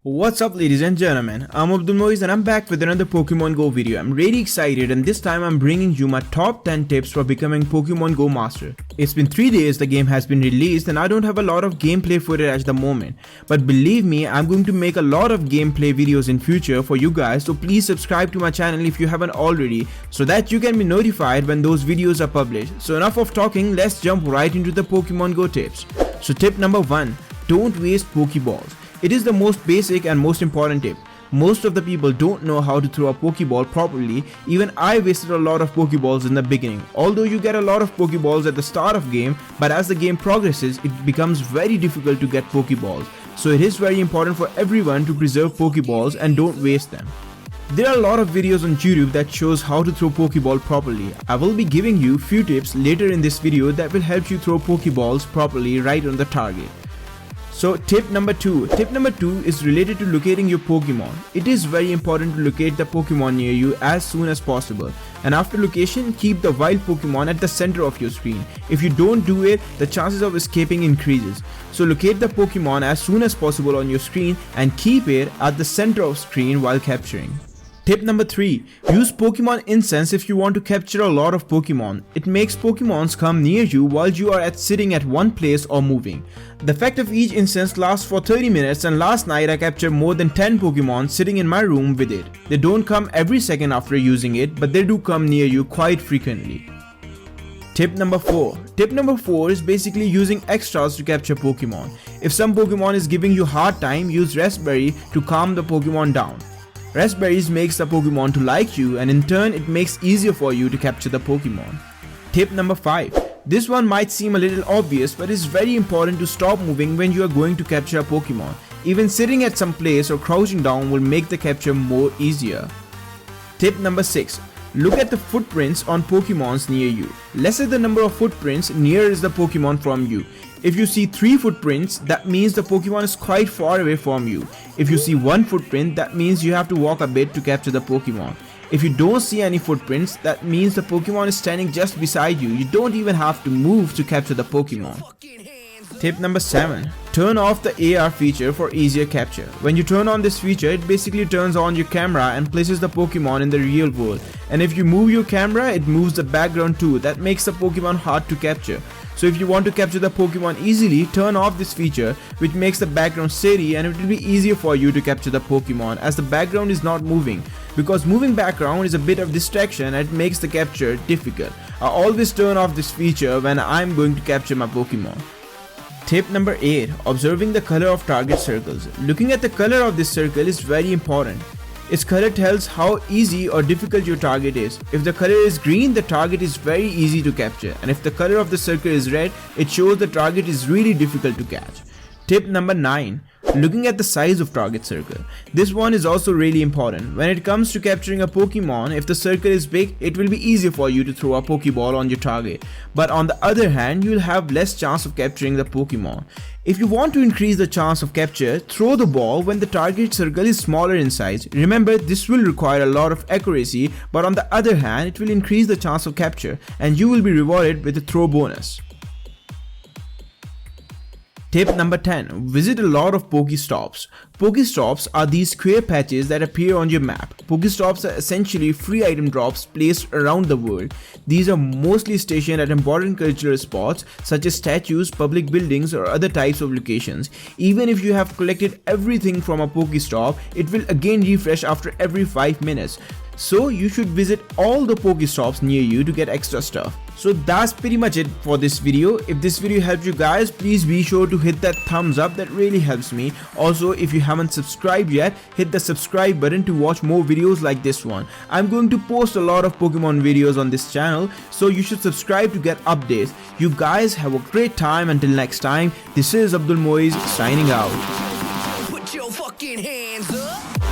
What's up ladies and gentlemen, I'm Abdul Moiz and I'm back with another Pokemon Go video. I'm really excited and this time I'm bringing you my top 10 tips for becoming Pokemon Go Master. It's been 3 days the game has been released and I don't have a lot of gameplay footage at the moment. But believe me, I'm going to make a lot of gameplay videos in future for you guys, so please subscribe to my channel if you haven't already so that you can be notified when those videos are published. So enough of talking, let's jump right into the Pokemon Go tips. So tip number 1, don't waste Pokeballs. It is the most basic and most important tip. Most of the people don't know how to throw a Pokeball properly. Even I wasted a lot of Pokeballs in the beginning. Although you get a lot of Pokeballs at the start of game, but as the game progresses, it becomes very difficult to get Pokeballs. So it is very important for everyone to preserve Pokeballs and don't waste them. There are a lot of videos on YouTube that shows how to throw Pokeball properly. I will be giving you few tips later in this video that will help you throw Pokeballs properly right on the target. So tip number 2 is related to locating your Pokemon. It is very important to locate the Pokemon near you as soon as possible. And after location, keep the wild Pokemon at the center of your screen. If you don't do it, the chances of escaping increases. So locate the Pokemon as soon as possible on your screen and keep it at the center of screen while capturing. Tip number 3, use Pokemon incense if you want to capture a lot of Pokemon. It makes Pokemons come near you while you are sitting at one place or moving. The effect of each incense lasts for 30 minutes and last night I captured more than 10 Pokemon sitting in my room with it. They don't come every second after using it, but they do come near you quite frequently. Tip number 4 is basically using extras to capture Pokemon. If some Pokemon is giving you hard time, use Raspberry to calm the Pokemon down. Raspberries makes the Pokemon to like you and in turn it makes easier for you to capture the Pokemon. Tip number 5. This one might seem a little obvious, but it's very important to stop moving when you are going to capture a Pokemon. Even sitting at some place or crouching down will make the capture more easier. Tip number 6. Look at the footprints on Pokemons near you. Lesser the number of footprints, nearer is the Pokemon from you. If you see 3 footprints, that means the Pokemon is quite far away from you. If you see 1 footprint, that means you have to walk a bit to capture the Pokemon. If you don't see any footprints, that means the Pokemon is standing just beside you. You don't even have to move to capture the Pokemon. Tip number 7. Turn off the AR feature for easier capture. When you turn on this feature, it basically turns on your camera and places the Pokemon in the real world. And if you move your camera, it moves the background too. That makes the Pokemon hard to capture. So if you want to capture the Pokemon easily, turn off this feature, which makes the background steady, and it will be easier for you to capture the Pokemon as the background is not moving. Because moving background is a bit of distraction and it makes the capture difficult. I always turn off this feature when I'm going to capture my Pokemon. Tip number 8. Observing the color of target circles. Looking at the color of this circle is very important. Its color tells how easy or difficult your target is. If the color is green, the target is very easy to capture, and if the color of the circle is red, it shows the target is really difficult to catch. Tip number 9. Looking at the size of target circle. This one is also really important. When it comes to capturing a Pokemon, if the circle is big, it will be easier for you to throw a Pokeball on your target. But on the other hand, you will have less chance of capturing the Pokemon. If you want to increase the chance of capture, throw the ball when the target circle is smaller in size. Remember, this will require a lot of accuracy, but on the other hand, it will increase the chance of capture and you will be rewarded with a throw bonus. Tip number 10. Visit a lot of Pokestops. Pokestops are these square patches that appear on your map. Pokestops are essentially free item drops placed around the world. These are mostly stationed at important cultural spots such as statues, public buildings or other types of locations. Even if you have collected everything from a Pokestop, it will again refresh after every 5 minutes. So you should visit all the Pokestops near you to get extra stuff. So that's pretty much it for this video. If this video helped you guys, please be sure to hit that thumbs up, that really helps me. Also, if you haven't subscribed yet, hit the subscribe button to watch more videos like this one. I'm going to post a lot of Pokemon videos on this channel, so you should subscribe to get updates. You guys have a great time. Until next time, this is Abdul Moiz signing out. Put your fucking hands up.